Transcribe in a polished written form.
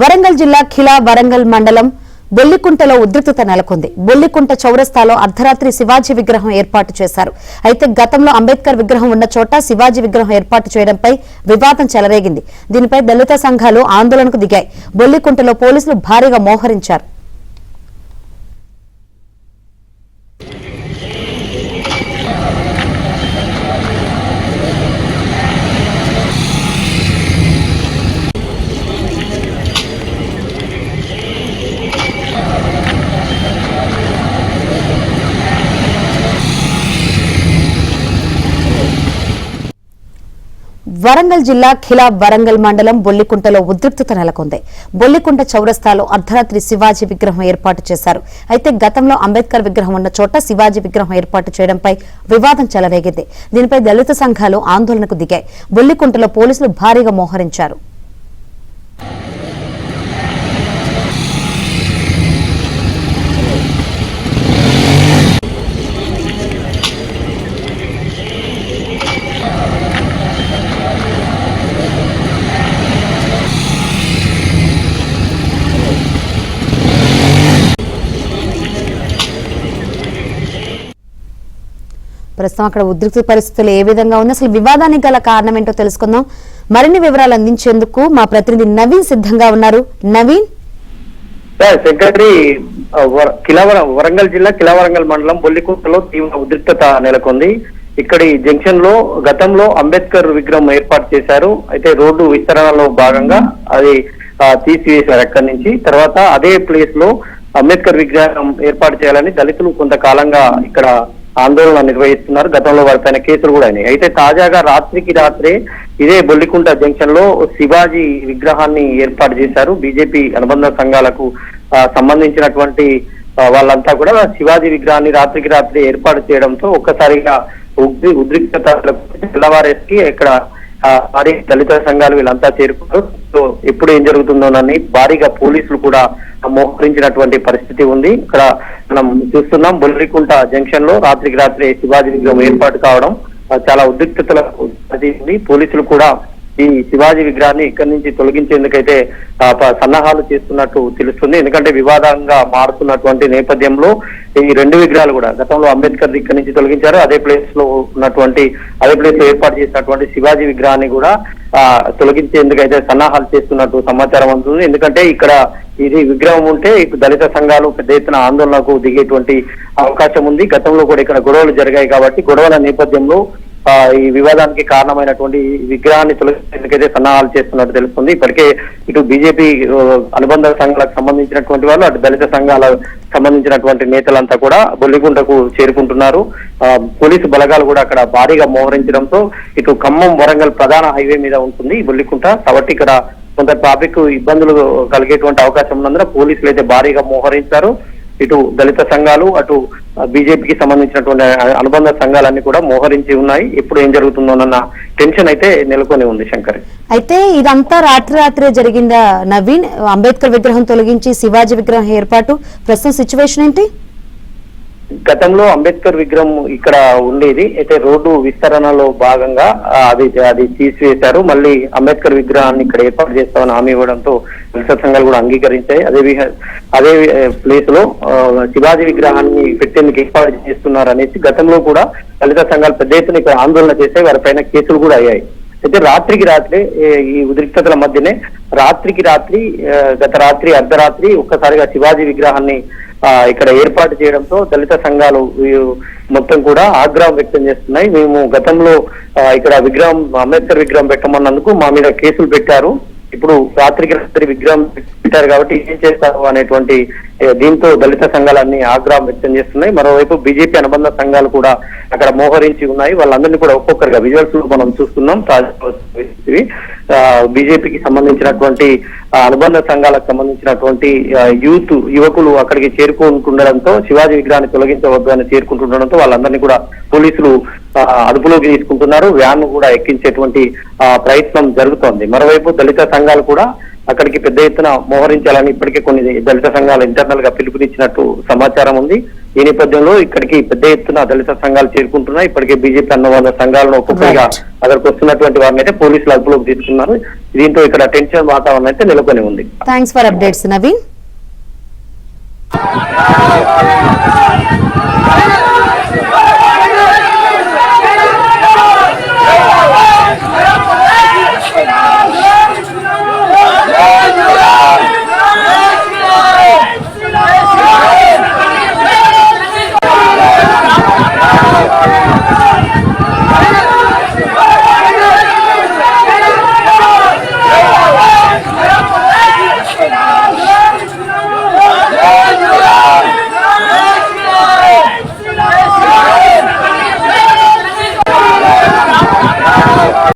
వరంగల్ జిల్లా ఖిలా వరంగల్ మండలం బొల్లికుంటలో ఉద్రిక్తత నెలకొంది. బొల్లికుంట చౌరస్తాలో అర్ధరాత్రి శివాజీ విగ్రహం ఏర్పాటు చేశారు. అయితే గతంలో అంబేద్కర్ విగ్రహం ఉన్న చోట శివాజీ విగ్రహం ఏర్పాటు చేయడంపై వివాదం చెలరేగింది. దీనిపై దళిత సంఘాలు ఆందోళనకు దిగాయి. బొల్లికుంటలో పోలీసులు భారీగా మోహరించారు. వరంగల్ జిల్లా ఖిలా వరంగల్ మండలం బొల్లికుంటలో ఉద్రిక్తత నెలకొంది. బొల్లికుంట చౌరస్తాలో అర్ధరాత్రి శివాజీ విగ్రహం ఏర్పాటు చేశారు. అయితే గతంలో అంబేద్కర్ విగ్రహం ఉన్న చోట శివాజీ విగ్రహం ఏర్పాటు చేయడంపై వివాదం చెలరేగింది. దీనిపై దళిత సంఘాలు ఆందోళనకు దిగాయి. బొల్లికుంటలో పోలీసులు భారీగా మోహరించారు. ప్రస్తుతం అక్కడ ఉద్రిక్త పరిస్థితులు ఏ విధంగా ఉంది, అసలు వివాదానికి గల కారణం ఏంటో తెలుసుకుందాం. మరిన్ని వివరాలు అందించేందుకు మా ప్రతినిధి నవీన్ సిద్ధంగా ఉన్నారు. నవీన్, సెక్రటరీ వరంగల్ జిల్లా ఖిలా వరంగల్ మండలం బొల్లికుంటలో తీవ్ర ఉద్రిక్తత నెలకొంది. ఇక్కడి జంక్షన్ లో గతంలో అంబేద్కర్ విగ్రహం ఏర్పాటు చేశారు. అయితే రోడ్డు విస్తరణలో భాగంగా అది తీసివేశారు అక్కడి నుంచి. తర్వాత అదే ప్లేస్ లో అంబేద్కర్ విగ్రహం ఏర్పాటు చేయాలని దళితులు కొంతకాలంగా ఇక్కడ ఆందోళన నిర్వహిస్తున్నారు. గతంలో వారిపైన కేసులు కూడా అయినాయి. అయితే తాజాగా రాత్రికి రాత్రే ఇదే బొల్లికుంట జంక్షన్ లో శివాజీ విగ్రహాన్ని ఏర్పాటు చేశారు. బీజేపీ అనుబంధ సంఘాలకు సంబంధించినటువంటి వాళ్ళంతా కూడా శివాజీ విగ్రహాన్ని రాత్రికి రాత్రి ఏర్పాటు చేయడంతో ఒక్కసారిగా ఉద్రిక్తత తెల్లవారేసి ఇక్కడ భారీ దళిత సంఘాలు వీళ్ళంతా చేరుకున్నారు. సో ఎప్పుడు ఏం జరుగుతుందోనని భారీగా పోలీసులు కూడా మోహరించినటువంటి పరిస్థితి ఉంది. ఇక్కడ మనం చూస్తున్నాం బొల్లికుంట జంక్షన్ లో రాత్రికి రాత్రి శివాజీ విగ్రహం ఏర్పాటు కావడం చాలా ఉద్రిక్తతలకు ఉంది. పోలీసులు కూడా ఈ శివాజీ విగ్రహాన్ని ఇక్కడి నుంచి తొలగించేందుకైతే సన్నాహాలు చేస్తున్నట్టు తెలుస్తుంది. ఎందుకంటే వివాదంగా మారుతున్నటువంటి నేపథ్యంలో ఈ రెండు విగ్రహాలు కూడా గతంలో అంబేద్కర్ ఇక్కడి నుంచి తొలగించారు. అదే ప్లేస్ లో ఏర్పాటు చేసినటువంటి శివాజీ విగ్రహాన్ని కూడా తొలగించేందుకైతే సన్నాహాలు చేస్తున్నట్టు సమాచారం అందుతుంది. ఎందుకంటే ఇక్కడ ఇది విగ్రహం ఉంటే దళిత సంఘాలు పెద్ద ఎత్తున ఆందోళనకు దిగేటువంటి అవకాశం ఉంది. గతంలో కూడా ఇక్కడ గొడవలు జరిగాయి కాబట్టి గొడవల నేపథ్యంలో ఈ వివాదానికి కారణమైనటువంటి విగ్రహాన్ని తొలగించేందుకైతే సన్నాహాలు చేస్తున్నట్టు తెలుస్తుంది. ఇప్పటికే ఇటు బీజేపీ అనుబంధ సంఘాలకు సంబంధించినటువంటి వాళ్ళు, అటు దళిత సంఘాలకు సంబంధించినటువంటి నేతలంతా కూడా బొల్లిగుంటకు చేరుకుంటున్నారు. పోలీసు బలగాలు కూడా అక్కడ భారీగా మోహరించడంతో ఇటు ఖమ్మం వరంగల్ ప్రధాన హైవే మీద ఉంటుంది ఈ బొల్లికుంట. కాబట్టి ఇక్కడ కొంత ట్రాఫిక్ ఇబ్బందులు కలిగేటువంటి అవకాశం ఉన్నందున పోలీసులు అయితే భారీగా మోహరించారు. ఇటు దళిత సంఘాలు, అటు బీజేపీకి సంబంధించినటువంటి అనుబంధ సంఘాలన్నీ కూడా మోహరించి ఉన్నాయి. ఎప్పుడు ఏం జరుగుతుందోనన్న టెన్షన్ అయితే నెలకొని ఉంది. శంకర్, అయితే ఇదంతా రాత్రే జరిగిందా నవీన్? అంబేద్కర్ విగ్రహం తొలగించి శివాజీ విగ్రహం ఏర్పాటు, ప్రస్తుతం సిచ్యువేషన్ ఏంటి? గతంలో అంబేద్కర్ విగ్రహం ఇక్కడ ఉండేది. అయితే రోడ్డు విస్తరణలో భాగంగా అది తీసివేశారు. మళ్ళీ అంబేద్కర్ విగ్రహాన్ని ఇక్కడ ఏర్పాటు చేస్తామని హామీ ఇవ్వడంతో దళిత సంఘాలు కూడా అంగీకరించాయి. అదే ప్లేస్ లో శివాజీ విగ్రహాన్ని పెట్టేందుకు ఏర్పాటు చేస్తున్నారు అనేసి గతంలో కూడా దళిత సంఘాలు పెద్ద ఎత్తున ఇక్కడ ఆందోళన చేస్తే వారిపైన కేసులు కూడా అయ్యాయి. అయితే రాత్రికి రాత్రి ఈ ఉద్రిక్తతల మధ్యనే గత రాత్రి అర్ధరాత్రి ఒక్కసారిగా శివాజీ విగ్రహాన్ని ఇక్కడ ఏర్పాటు చేయడంతో దళిత సంఘాలు మొత్తం కూడా ఆగ్రహం వ్యక్తం చేస్తున్నాయి. మేము గతంలో ఇక్కడ అంబేద్కర్ విగ్రహం పెట్టమన్నందుకు మా మీద కేసులు పెట్టారు. ఇప్పుడు రాత్రికి రాత్రి విగ్రహం పెట్టారు కాబట్టి ఏం చేస్తారు అనేటువంటి దీంతో దళిత సంఘాలన్నీ ఆగ్రహం వ్యక్తం చేస్తున్నాయి. మరోవైపు బీజేపీ అనుబంధ సంఘాలు కూడా అక్కడ మోహరించి ఉన్నాయి. వాళ్ళందరినీ కూడా ఒక్కొక్కరుగా విజువల్స్ మనం చూస్తున్నాం. బీజేపీకి సంబంధించినటువంటి అనుబంధ సంఘాలకు సంబంధించినటువంటి యువకులు అక్కడికి చేరుకుంటుండడంతో శివాజీ విగ్రహాన్ని తొలగించవద్దు అని చేరుకుంటుండడంతో వాళ్ళందరినీ కూడా పోలీసులు అదుపులోకి తీసుకుంటున్నారు. వ్యాన్ కూడా ఎక్కించేటువంటి ప్రయత్నం జరుగుతోంది. మరోవైపు దళిత సంఘాలు కూడా అక్కడికి పెద్ద ఎత్తున మోహరించాలని ఇప్పటికే కొన్ని దళిత సంఘాలు ఇంటర్నల్ గా పిలుపునిచ్చినట్టు సమాచారం ఉంది. ఈ నేపథ్యంలో ఇక్కడికి పెద్ద ఎత్తున దళిత సంఘాలు చేరుకుంటున్నాయి. ఇప్పటికే బీజేపీ అన్న సంఘాలను ఒక్కొక్కరిగా అక్కడికి వస్తున్నటువంటి వారిని అయితే పోలీసులు అదుపులోకి తీసుకున్నారు. దీంతో ఇక్కడ టెన్షన్ వాతావరణం అయితే నెలకొని ఉంది. Thanks for updates Naveen.